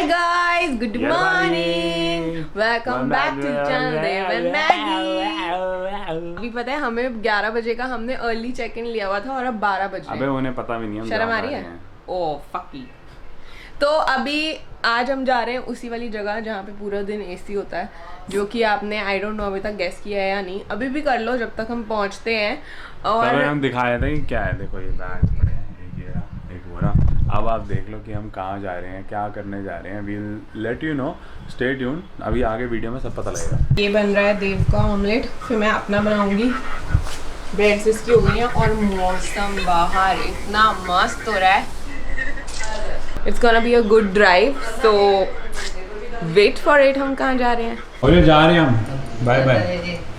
Hi guys, good morning. Welcome back to channel Dev and Maggie. अभी पता है हमें 11 बजे का हमने अर्ली चेक इन लिया हुआ था और अब 12 बजे। अबे उन्हें पता भी नहीं हम शर्म आ रही है? ओह फकी। तो अभी आज हम जा रहे हैं उसी वाली जगह जहाँ पे पूरा दिन एसी होता है, जो कि आपने आई डोंट नो अभी तक गेस किया है या नहीं। अभी भी कर लो जब तक हम पहुँचते हैं। और हम दिखाए थे कि क्या है, देखो ये बैग पड़े हैं, एक बोरा। अब आप देख लो कि हम कहाँ जा रहे हैं, क्या करने जा रहे हैं। We'll let you know, stay tune. अभी आगे वीडियो में सब पता लगेगा। ये बन रहा है देव का ऑमलेट, फिर मैं अपना बनाऊंगी। ब्रेड इसकी हो गई है और मौसम बाहर इतना मस्त हो रहा है। It's gonna be a good drive, so wait for it। हम कहाँ जा रहे हैं? और ये जा रहे हैं हम। Bye bye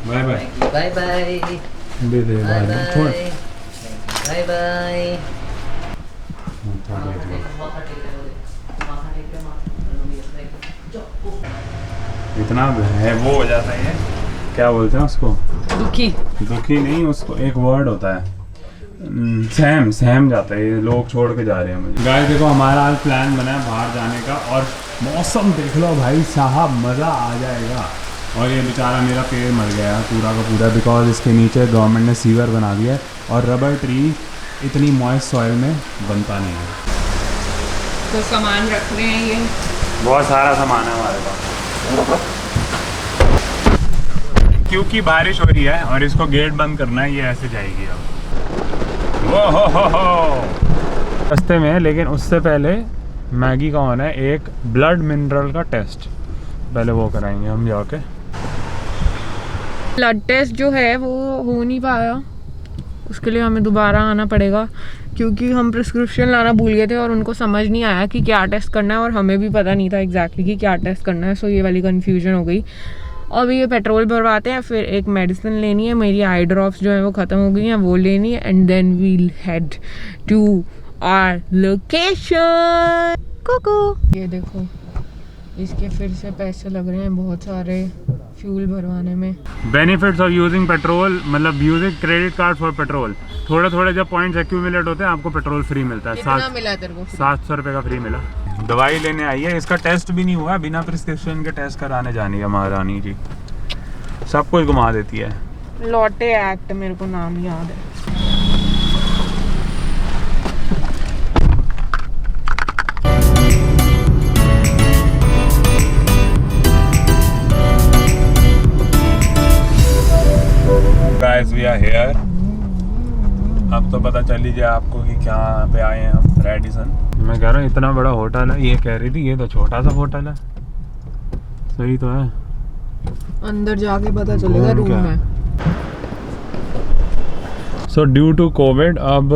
bye bye bye bye दे दे बाय छोड़ बाय बाय। इतना है वो हो जाता है, क्या बोलते हैं उसको, दुखी नहीं, उसको एक वर्ड होता है, सहम जाता है। ये लोग छोड़ के जा रहे हैं मुझे। गाइस देखो हमारा आज प्लान बना है बाहर जाने का, और मौसम देख लो भाई साहब, मज़ा आ जाएगा। और ये बेचारा मेरा पेड़ मर गया है पूरा का पूरा, बिकॉज इसके नीचे गवर्नमेंट ने सीवर बना दिया है, और रबर ट्री इतनी मॉइस्ट सॉइल में बनता नहीं है। तो सामान रख रहे हैं, ये बहुत सारा सामान है हमारे पास। क्योंकि बारिश हो रही है और इसको गेट बंद करना है, ये ऐसे जाएगी अब। रास्ते में, लेकिन उससे पहले मैगी का होना है एक ब्लड मिनरल का टेस्ट, पहले वो कराएंगे हम जाके। ब्लड टेस्ट जो है वो हो नहीं पाया, उसके लिए हमें दोबारा आना पड़ेगा, क्योंकि हम प्रिस्क्रिप्शन लाना भूल गए थे और उनको समझ नहीं आया कि क्या टेस्ट करना है, और हमें भी पता नहीं था एग्जैक्टली कि क्या टेस्ट करना है। सो ये वाली कन्फ्यूजन हो गई। अभी ये पेट्रोल भरवाते हैं, फिर एक मेडिसिन लेनी है, मेरी आई ड्रॉप्स जो है वो ख़त्म हो गई हैं, वो लेनी है, and then we'll head to our location. कोको ये देखो, इसके फिर से पैसे लग रहे हैं बहुत सारे फ्यूल भरवाने में। बेनिफिट्स ऑफ यूजिंग पेट्रोल, मतलब using credit card for petrol. थोड़े थोड़े जब पॉइंट्स एक्यूमुलेट होते हैं आपको पेट्रोल फ्री मिलता है। कितना मिला तेरे को? 700 रुपये का फ्री मिला। दवाई लेने आई है, इसका टेस्ट भी नहीं हुआ, बिना प्रिस्क्रिप्शन के टेस्ट कराने जानी है महारानी जी, सब कुछ घुमा देती है। लॉटे एक्ट मेरे को नाम याद है। Guys, we are here। अब तो पता चल लीजिए आपको कि क्या पे आए हैं हम, रेडिसन। मैं कह रहा हूँ इतना बड़ा होटल है, ये कह रही थी ये तो छोटा सा होटल है। सही तो है, अंदर जाके पता चलेगा रूम में। सो ड्यू टू कोविड अब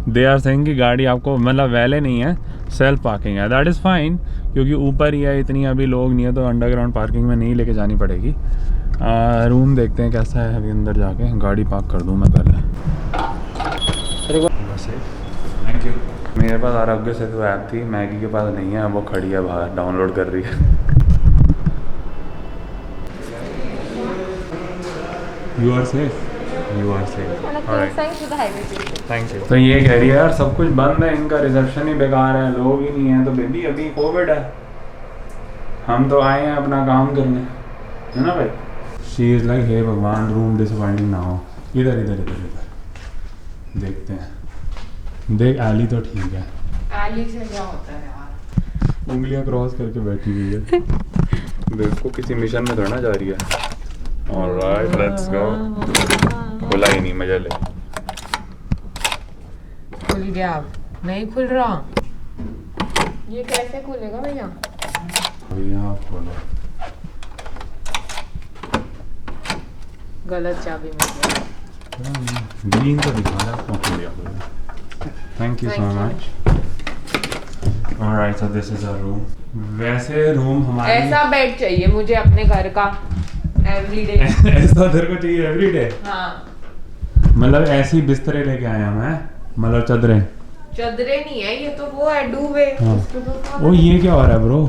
दे आर सेइंग कि गाड़ी आपको, मतलब वैले नहीं है, सेल्फ पार्किंग है। दैट इज़ फाइन, क्योंकि ऊपर ही है, इतनी अभी लोग नहीं है, तो अंडरग्राउंड पार्किंग में नहीं लेके जानी पड़ेगी। रूम देखते हैं कैसा है, अभी अंदर जाके गाड़ी पार्क कर दूँ मैं पहले। Thank you. मेरे पास आरोग्य सेतु ऐप थी, मैगी के पास नहीं है, वो खड़ी है बाहर, डाउनलोड कर रही है। You are safe, you are safe. Thank you. तो ये कह रही है यार सब कुछ बंद है, इनका रिसेप्शन ही बेकार है, लोग ही नहीं है। तो बेबी अभी कोविड है, हम तो आए हैं अपना काम करने, है ना भाई। शी इज़ लाइक हे भगवान, रूम डिसअपॉइंटिंग ना हो। इधर इधर इधर इधर देखते हैं। देख आली तो ठीक है, आली से क्या होता है यार, उंगलियां क्रॉस करके बैठी हुई है। देखो किसी मिशन में थोड़ा जा रही है। Alright let's go. खुला ही नहीं, मजा ले। खुल गया, अब नहीं खुल रहा। ये कैसे खुलेगा भैया? अभी यहाँ खोलो। गलत चाबी मिल गया। ग्रीन तो दिखा रहा है, खोल लिया। Thank you so much. Alright, so this is a room. वैसे रूम हमारे ऐसा बेड चाहिए मुझे अपने घर का एवरीडे। ऐसा तेरे को चाहिए एवरीडे? हाँ, मतलब ऐसी बिस्तरे लेके आए हम हैं, मतलब चादरें। चादरें नहीं है, ये तो वो है डूबे। हाँ। ओ ये क्या हो रहा है ब्रो?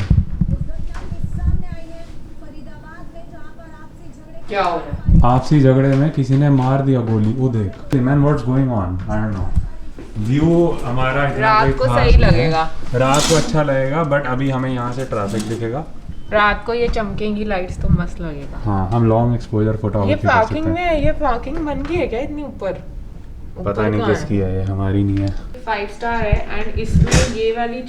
क्या हो रहा है? आपसी झगड़े में किसी ने मार दिया गोली, वो देख। Man what's going on, I don't know. View हमारा इतना रात कोई को खास सही नहीं है। लगेगा। रात को अच्छा लगेगा, बट अभी हमें यहाँ से ट्रैफिक दिखेगा। रात को ये चमकेंगी लाइट्स तो मस्त लगेगा। हाँ, हम लॉन्ग एक्सपोजर फोटोग्राफी ये कर सकते पार्किंग हैं। में, ये पार्किंग बन गई है क्या इतनी ऊपर? पता नहीं किसकी है, ये हमारी नहीं है। 5 स्टार है एंड इसमें ये वाली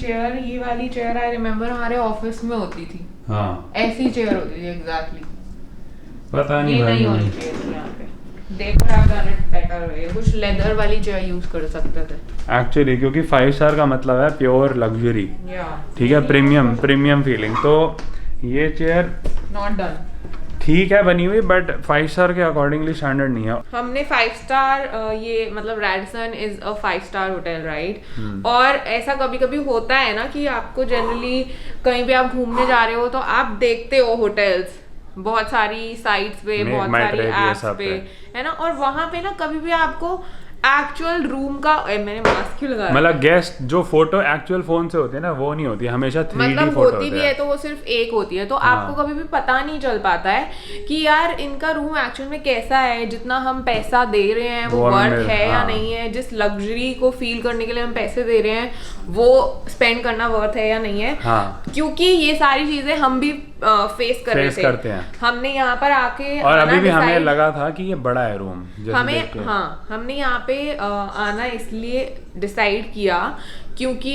चेयर आई रिमेम्बर हमारे ऑफिस में होती थी। हाँ, ऐसी चेयर होती थी एग्जैक्टली। पता नहीं ये नहीं भाई। होनी चाहिए थी यहाँ पे। They could have done it better way। कुछ लेदर वाली चेयर यूज कर सकते थे। एक्चुअली क्योंकि 5 स्टार का मतलब है प्योर लग्जरी, ठीक है, प्रीमियम फीलिंग। तो ये चेयर नॉट डन। ठीक है बनी हुई, बट 5 स्टार के अकॉर्डिंगली स्टैंडर्ड नहीं है। हमने 5 स्टार ये मतलब Radisson is a 5 star hotel right. और ऐसा कभी कभी होता है ना कि आपको जनरली कहीं भी आप घूमने जा रहे हो तो आप देखते हो होटल्स बहुत सारी साइट्स पे, बहुत सारी एप्स पे, है ना। और वहां पे ना कभी भी आपको एक्चुअल रूम का मैंने मास्क क्यों लगाया, मतलब गेस्ट जो फोटो एक्चुअल फोन से होती है ना, वो नहीं होती, हमेशा 3D मतलब फोटो होती भी है तो वो सिर्फ एक होती है। तो आपको कभी भी पता नहीं चल पाता है कि यार इनका रूम एक्चुअल में कैसा है, जितना हम पैसा दे रहे हैं वो वर्थ है या नहीं है, जिस लग्जरी को फील करने के लिए हम पैसे दे रहे हैं वो स्पेंड करना वर्थ है या नहीं है। क्योंकि ये सारी चीजें हम भी फेस कर रहे थे। हमने यहाँ पर आके और अभी भी हमें लगा था कि ये बड़ा है रूम, हमने यहाँ पे आना इसलिए डिसाइड किया क्योंकि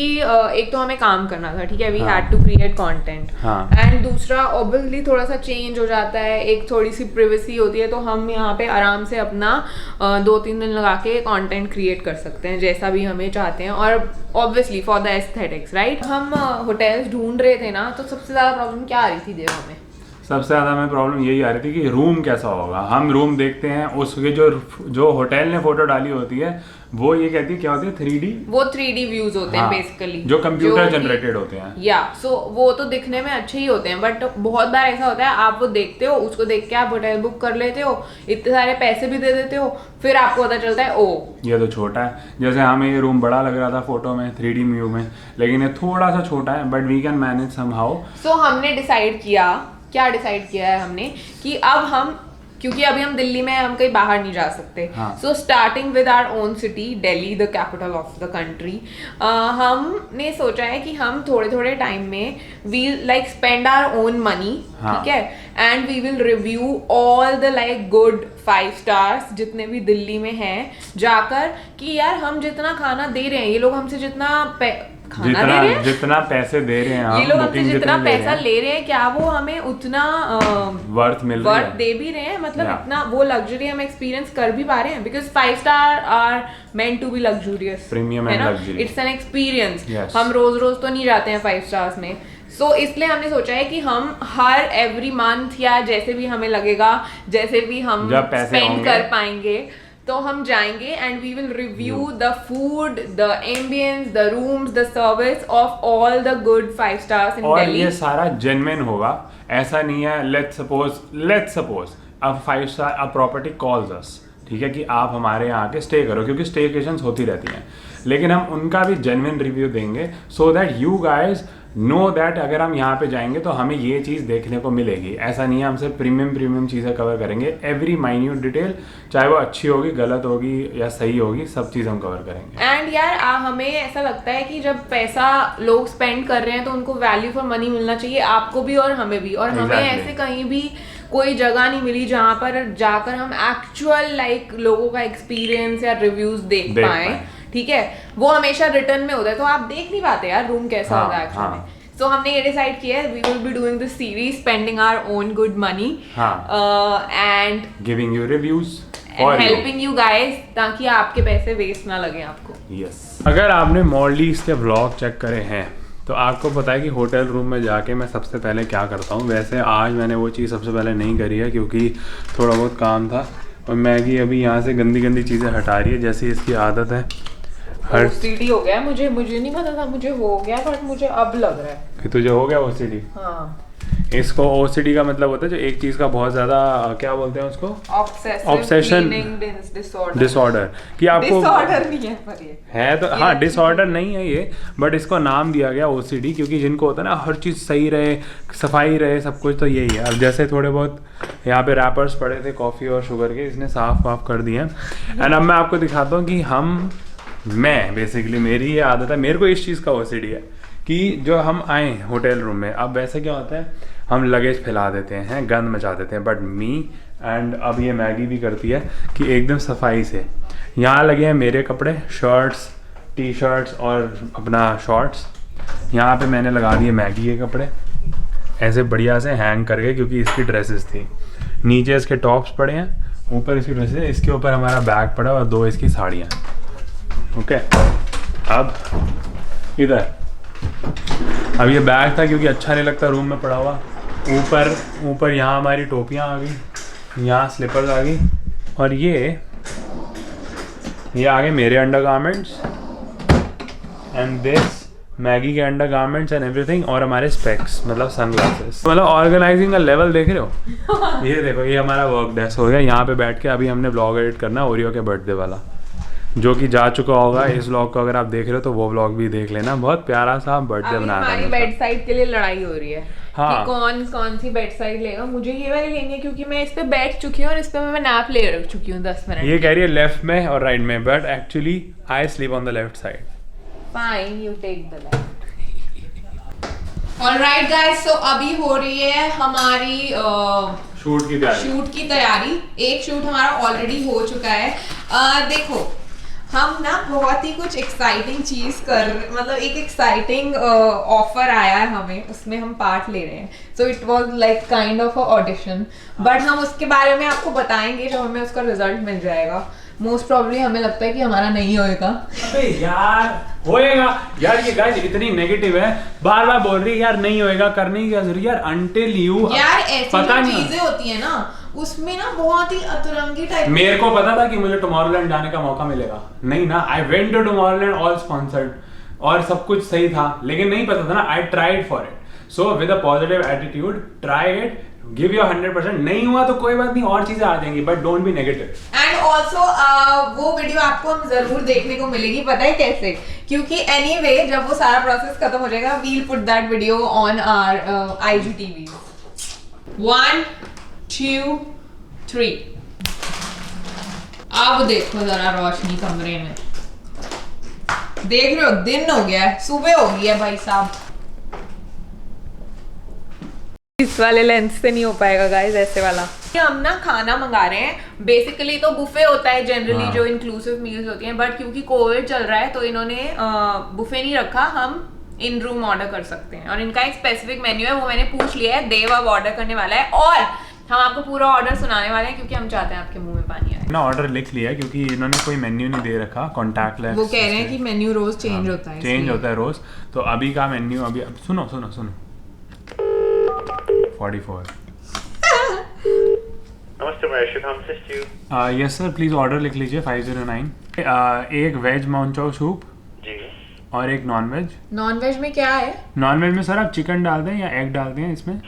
एक तो हमें काम करना था, ठीक है, we had to create content, and दूसरा ऑब्वियसली थोड़ा सा चेंज हो जाता है, एक थोड़ी सी प्राइवेसी होती है, तो हम यहाँ पे आराम से अपना 2-3 दिन लगा के कंटेंट क्रिएट कर सकते हैं जैसा भी हमें चाहते हैं। और obviously for the aesthetics right. हम होटल्स ढूंढ रहे थे ना, तो सबसे ज्यादा प्रॉब्लम क्या आ रही थी देखो हमें? सबसे ज़्यादा हमें प्रॉब्लम यही आ रही थी कि रूम कैसा होगा। हम रूम देखते हैं, उसके जो होटल ने फोटो डाली होती है वो ये कहती है क्या होती है 3D, वो 3D व्यूज होते हैं बेसिकली, जो कंप्यूटर जनरेटेड होते हैं। या सो वो तो दिखने में अच्छे ही होते हैं, बट बहुत बार ऐसा होता है आप वो देखते हो, उसको देख के आप होटल बुक कर लेते हो, इतने सारे पैसे भी दे देते हो, फिर आपको पता चलता है ओ ये तो छोटा है। जैसे हमें ये रूम बड़ा लग रहा था फोटो में 3D व्यू में, लेकिन ये थोड़ा सा छोटा है, but we can manage somehow. So हमने डिसाइड किया, क्या डिसाइड किया है हमने कि अब हम, क्योंकि अभी हम दिल्ली में, हम कहीं बाहर नहीं जा सकते, so starting with our own city Delhi, the capital of the country, हमने सोचा है कि हम थोड़े थोड़े टाइम में we like spend our own money, ठीक है, and we will review all the like good 5 stars जितने भी दिल्ली में हैं, जाकर कि यार हम जितना खाना दे रहे हैं, ये लोग हमसे जितना पैसे दे रहे हैं, ये लोग हमसे जितना पैसा ले रहे हैं, क्या वो हमें उतना वर्थ दे भी रहे हैं, मतलब इतना वो लग्जरी हम एक्सपीरियंस कर भी पा रहे हैं, because 5 star are meant to be luxurious, premium and luxury, it's an experience. हम रोज रोज तो नहीं जाते हैं 5 स्टार्स में, सो इसलिए हमने सोचा है कि हम हर एवरी मंथ या जैसे भी हमें लगेगा, जैसे भी हम स्पेंड कर पाएंगे, तो हम जाएंगे and we will review the food, the ambience, the rooms, the service of all the good 5 stars in Delhi. और ये सारा जेन्युइन होगा, ऐसा नहीं है let's suppose a 5 star a property calls us, ठीक है, कि आप हमारे यहाँ आके स्टे करो, क्योंकि स्टेकेशंस होती रहती हैं, लेकिन हम उनका भी जेन्युइन रिव्यू देंगे so that you guys know that अगर हम यहाँ पे जाएंगे तो हमें ये चीज़ देखने को मिलेगी। ऐसा नहीं है हम सिर्फ प्रीमियम चीज़ें कवर करेंगे, एवरी माइन्यूट डिटेल, चाहे वो अच्छी होगी, गलत होगी या सही होगी, सब चीज़ हम कवर करेंगे। एंड यार हमें ऐसा लगता है कि जब पैसा लोग स्पेंड कर रहे हैं तो उनको वैल्यू फॉर मनी मिलना चाहिए, आपको भी और हमें भी। और हमें ऐसे कहीं भी कोई जगह नहीं मिली जहाँ पर जाकर हम एक्चुअल लाइक लोगों का एक्सपीरियंस या रिव्यूज देख पाए, ठीक है, वो हमेशा रिटर्न में होता है, तो आप देख नहीं पाते यार रूम कैसा होगा एक्चुअली। सो हमने ये डिसाइड किया है, we will be doing this series spending our own good money and giving you reviews and helping you guys, ताकि आपके पैसे वेस्ट ना लगे आपको। यस, अगर आपने मॉलडीव्स के व्लॉग चेक करे हैं तो आपको पता है कि होटल रूम में जाके मैं सबसे पहले क्या करता हूँ। वैसे आज मैंने वो चीज़ सबसे पहले नहीं करी है क्योंकि थोड़ा बहुत काम था, और मैगी अभी यहाँ से गंदी चीज़ें हटा रही है जैसी इसकी आदत है। OCD हो गया मुझे नहीं पता था मुझे हो गया, बट मुझे अब लग रहा है कि तुझे हो गया OCD। हाँ, इसको OCD का मतलब होता है जो एक चीज़ का बहुत ज़्यादा, क्या बोलते हैं उसको, ऑब्सेशन डिसऑर्डर, कि आपको डिसऑर्डर नहीं है पर ये है तो हाँ, डिसऑर्डर नहीं है ये, बट इसको नाम दिया गया OCD क्योंकि जिनको होता है ना हर चीज़ सही रहे, सफाई रहे, सब कुछ, तो यही है। अब जैसे थोड़े बहुत यहाँ पे रैपर्स पड़े थे कॉफ़ी और शुगर के, इसने साफ कर दिए हैं। एंड अब मैं आपको दिखाता हूँ कि हम मैं बेसिकली मेरी ये आदत है, मेरे को इस चीज़ का ओसीडी है कि जो हम आए होटल रूम में, अब वैसे क्या होता है हम लगेज फैला देते हैं, गंद मचा देते हैं, बट मी एंड अब ये मैगी भी करती है कि एकदम सफाई से। यहाँ लगे हैं मेरे कपड़े, शर्ट्स, टी शर्ट्स और अपना शॉर्ट्स। यहाँ पे मैंने लगा दिए मैगी के कपड़े ऐसे बढ़िया से हैंग करके, क्योंकि इसकी ड्रेसेस थी। नीचे इसके टॉप्स पड़े हैं, ऊपर इसकी ड्रेसेस, इसके ऊपर हमारा बैग पड़ा और 2 इसकी साड़ियाँ। ओके, अब इधर अब ये बैग था क्योंकि अच्छा नहीं लगता रूम में पड़ा हुआ। ऊपर यहाँ हमारी टोपियाँ आ गई, यहाँ स्लीपर्स आ गई, और ये आ गए मेरे under garments and this Maggi के अंडर गारमेंट्स एंड एवरीथिंग, और हमारे स्पेक्स मतलब सनग्लासेस। मतलब ऑर्गेनाइजिंग का लेवल देख रहे हो। ये देखो, ये हमारा वर्क डेस्क हो गया। यहाँ पे बैठ के अभी हमने व्लॉग एडिट करना है ओरियो के बर्थडे वाला, जो कि जा चुका होगा। इस व्लॉग को अगर आप देख रहे हो तो वो व्लॉग भी देख लेना। बहुत प्यारा सा बर्थडे बना रहा है। हमारी बेड साइड के लिए लड़ाई हो रही है हाँ। कि कौन सी बेड साइड लेगा। मुझे ये वाली लेनी है क्योंकि मैं इस पे बैठ चुकी हूँ और इस पे मैं नैप ले रख चुकी हूँ 10 मिनट। ये कह रही है लेफ्ट में और राइट में, but actually I sleep on the left side. Fine, you take the left. Alright guys, so अभी हो रही है हमारी शूट की तैयारी। एक शूट हमारा ऑलरेडी हो चुका है। देखो, हम ना बहुत ही कुछ एक्साइटिंग चीज मतलब एक एक्साइटिंग ऑफर आया है हमें, उसमें हम पार्ट ले रहे हैं। So it was like kind of a audition, but हम उसके बारे में आपको बताएंगे जब हमें उसका रिजल्ट मिल जाएगा। मोस्ट प्रॉब्ली हमें लगता है कि हमारा नहीं होएगा। अबे यार होएगा यार, ये गाइस इतनी नेगेटिव है, बार बार बोल रही है यार नहीं होएगा, करने की क्या जरूरत यार। अनटिल यू यार ऐसी चीजें होती है ना, उसमें ना बहुत ही अतरंगी टाइप। मेरे को पता था कि मुझे टुमारोलैंड जाने का मौका मिलेगा, नहीं ना। I went to Tomorrowland, all sponsored, और सब कुछ सही था, लेकिन नहीं पता था ना। I tried for it, so with a positive attitude, try it, give your 100%। नहीं हुआ तो कोई बात नहीं, और चीजें आ जाएंगी, but don't be negative. And also वो वीडियो आपको जरूर देखने को मिलेगी। पता है कैसे? क्योंकि एनीवे जब वो सारा प्रोसेस खत्म हो जाएगा, we'll put that video on our IGTV। 1 2 3। अब देखो जरा रोशनी कमरे में, देख रहे हो दिन हो गया है, सुबह हो गई है भाई साहब। इस वाले लेंस से नहीं हो पाएगा गाइस, ऐसे वाला। हम ना खाना मंगा रहे हैं। बेसिकली तो बुफे होता है जनरली, जो इंक्लूसिव मील्स होती हैं, बट क्योंकि कोविड चल रहा है तो इन्होंने बुफे नहीं रखा, हम इन रूम ऑर्डर कर सकते हैं। और इनका एक स्पेसिफिक मेन्यू है, वो मैंने पूछ लिया है। देव अब ऑर्डर करने वाला है और हम आपको पूरा ऑर्डर सुनाने वाले हैं, क्योंकि हम चाहते हैं आपके मुंह में पानी आए। ना ऑर्डर लिख लिया क्योंकि इन्होंने कोई मेन्यू नहीं दे रखा, कॉन्टैक्टलेस। वो कह रहे हैं कि मेन्यू रोज चेंज होता है, चेंज होता है रोज। तो अभी का मेन्यू अभी सुनो 44। नमस्ते महेश, हम assist you? Yes sir, please order लिख लीजिए 509। एक वेज माउंचाओ सूप जी। और एक नॉन वेज। नॉन वेज में क्या है? नॉन वेज में सर आप चिकन डाल दें या एग डाल दें इसमें?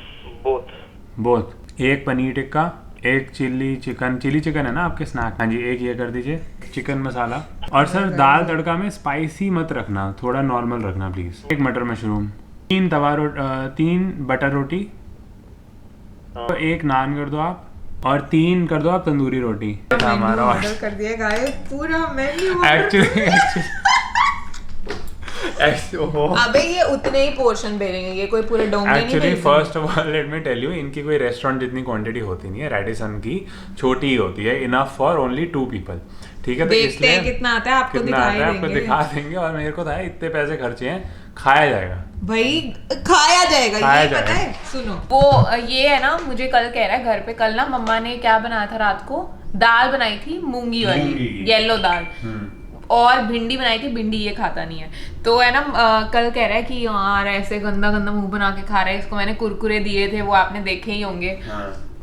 बोथ। एक पनीर टिक्का, एक चिली चिकन है ना आपके स्नैक? हाँ जी, एक ये कर दीजिए चिकन मसाला। और सर दाल तड़का में स्पाइसी मत रखना, थोड़ा नॉर्मल रखना प्लीज। एक मटर मशरूम, 3 बटर रोटी, तो एक नान कर दो आप, और 3 कर दो आप तंदूरी रोटी। हमारा ऑर्डर कर दिया गाइस, पूरा मेन्यू। एक्चुअली अबे ये उतने ही पोर्शन भेजेंगे, ये कोई पूरे डोंगे नहीं एक्चुअली भेजेंगे। First of all let me tell you, इनकी कोई रेस्टोरेंट जितनी क्वांटिटी होती नहीं है। रेडिसन की छोटी ही होती है, इनफ फॉर ओनली 2 पीपल। ठीक है, तो देखते हैं कितना आता है, आपको दिखा देंगे। और मेरे को था इतने पैसे खर्चे हैं, खाया जाएगा भाई, खाया जाएगा, ये पता है। सुनो, वो ये है ना, मुझे कल कह रहा है घर पे, कल ना मम्मा ने क्या बनाया था रात को, दाल बनाई थी मूंगी वाली, येलो दाल, और भिंडी बनाई थी। भिंडी ये खाता नहीं है, तो है ना कल कह रहा है कि यार ऐसे गंदा गंदा मुंह बना के खा रहा है। इसको मैंने कुरकुरे दिए थे, वो आपने देखे ही होंगे।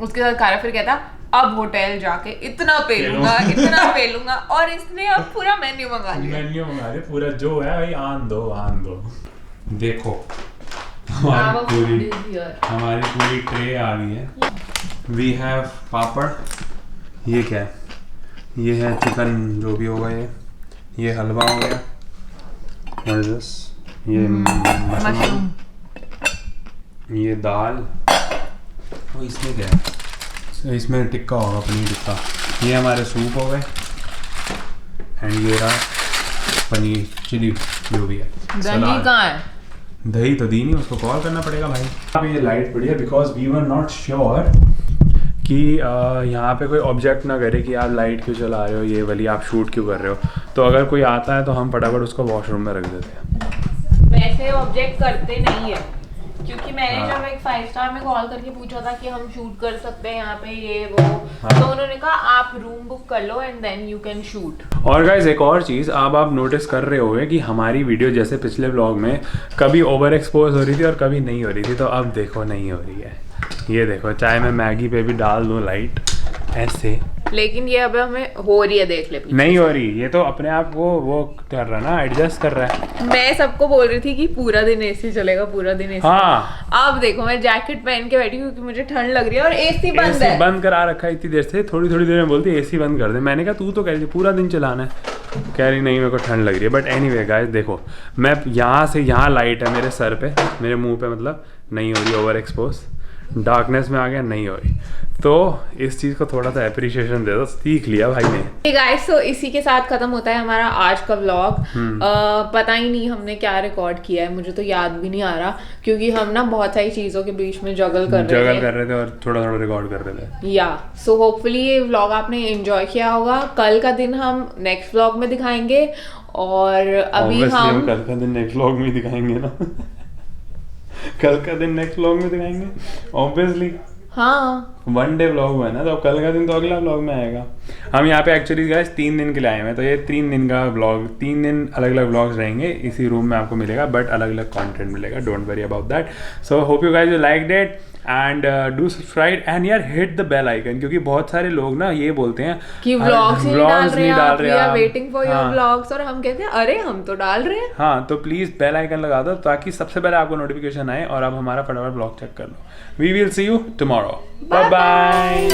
उसके साथ खा रहा, फिर कहता अब होटल जाके इतना पेलूंगा और इसने अब पूरा मेन्यू मंगा लिया। पूरा जो है भाई, आन दो। देखो हमारी पूरी ट्रे आ गई है। वी हैव पापड़, ये क्या है, ये है चिकन जो भी होगा, ये हलवा हो गया, ये मशरूम, ये दाल, और इसमें क्या है, इसमें टिक्का होगा, पनीर टिक्का। ये हमारे सूप हो गए, एंड ये रहा पनीर चिली जो भी है। दही सलाद। कहाँ है? दही तो दी नहीं, उसको कॉल करना पड़ेगा भाई। अब ये लाइट पड़ी है because we were not sure कि यहाँ पे कोई ऑब्जेक्ट ना करे कि आप लाइट क्यों चला रहे हो, ये वाली आप शूट क्यों कर रहे हो। तो अगर कोई आता है तो हम फटाफट उसको वॉशरूम में रख देते हैं। वैसे ऑब्जेक्ट करते नहीं है, क्योंकि मैंने हाँ। जब एक 5 स्टार में कॉल करके पूछा था कि हम शूट कर सकते हैं यहाँ पे ये वो, हाँ। तो उन्होंने कहा आप रूम बुक कर लो and then you can shoot. और गाइस एक और चीज़ अब आप नोटिस कर रहे होंगे कि हमारी वीडियो जैसे पिछले व्लॉग में कभी ओवर एक्सपोज हो रही थी और कभी नहीं हो रही थी, तो अब देखो नहीं हो रही है। ये देखो, चाहे मैं मैगी पे भी डाल दूँ लाइट ऐसे, लेकिन ये अब हमें हो रही है, देख ले पीछे। नहीं हो रही। ये तो अपने आप को वो कर रहा है ना, एडजस्ट कर रहा है। मैं सबको बोल रही थी कि पूरा दिन एसी चलेगा, पूरा दिन एसी। हाँ, अब देखो मैं जैकेट पहन के बैठी हूँ क्योंकि मुझे ठंड लग रही है और एसी बंद एसी है। बंद करा रखा है इतनी देर से, थोड़ी थोड़ी देर में बोलती है एसी बंद कर दे। मैंने कहा तू तो कह रही थी पूरा दिन चलाना है, कह रही नहीं मेरे को ठंड लग रही है। बट एनीवे गाइस देखो, मैं यहाँ से यहाँ लाइट है मेरे सर पे, मेरे मुंह पे, मतलब नहीं हो रही ओवर एक्सपोज। डार्कनेस में आ गया, नहीं हो रही। तो इस चीज़ को थोड़ा सा अप्रिशिएशन दे दो, सीख लिया भाई ने। Hey guys, so इसी के साथ खत्म होता है हमारा आज का व्लॉग। पता ही नहीं हमने क्या रिकॉर्ड किया है, मुझे तो याद भी नहीं आ रहा, क्योंकि हम ना बहुत सारी चीजों के बीच में जगल कर रहे थे और थोड़ा थोड़ा रिकॉर्ड कर रहे थे। या सो होपफुली ये व्लॉग आपने एंजॉय किया होगा। कल का दिन हम नेक्स्ट व्लॉग में दिखाएंगे, और अभी Obviously, हम कल का दिन नेक्स्ट व्लॉग में ही दिखाएंगे ना। कल का दिन नेक्स्ट व्लॉग में दिखाएंगे ऑब्वियसली। हाँ, 1 डे व्लॉग हुआ है ना, तो अब कल का दिन तो अगला व्लॉग में आएगा। हम यहाँ पे एक्चुअली गाइस 3 दिन के लिए आए हैं, तो ये 3 दिन का व्लॉग, 3 दिन अलग अलग व्लॉग्स रहेंगे। इसी रूम में आपको मिलेगा, बट अलग अलग कंटेंट मिलेगा। Don't worry about that. So hope you guys you liked it and do subscribe and यार हिट द बेल आइकन, क्योंकि बहुत सारे लोग ना ये बोलते हैं कि व्लॉग्स नहीं डाल रहे हैं आप, वी आर आप। वेटिंग फॉर योर हाँ। व्लॉग्स, और हम कहते हैं अरे हम तो डाल रहे हैं। हाँ, तो प्लीज़ बेल आइकन लगा दो ताकि सबसे पहले आपको नोटिफिकेशन आए और आप हमारा फटाफट ब्लॉग चेक कर लो। We will see you tomorrow. Bye bye.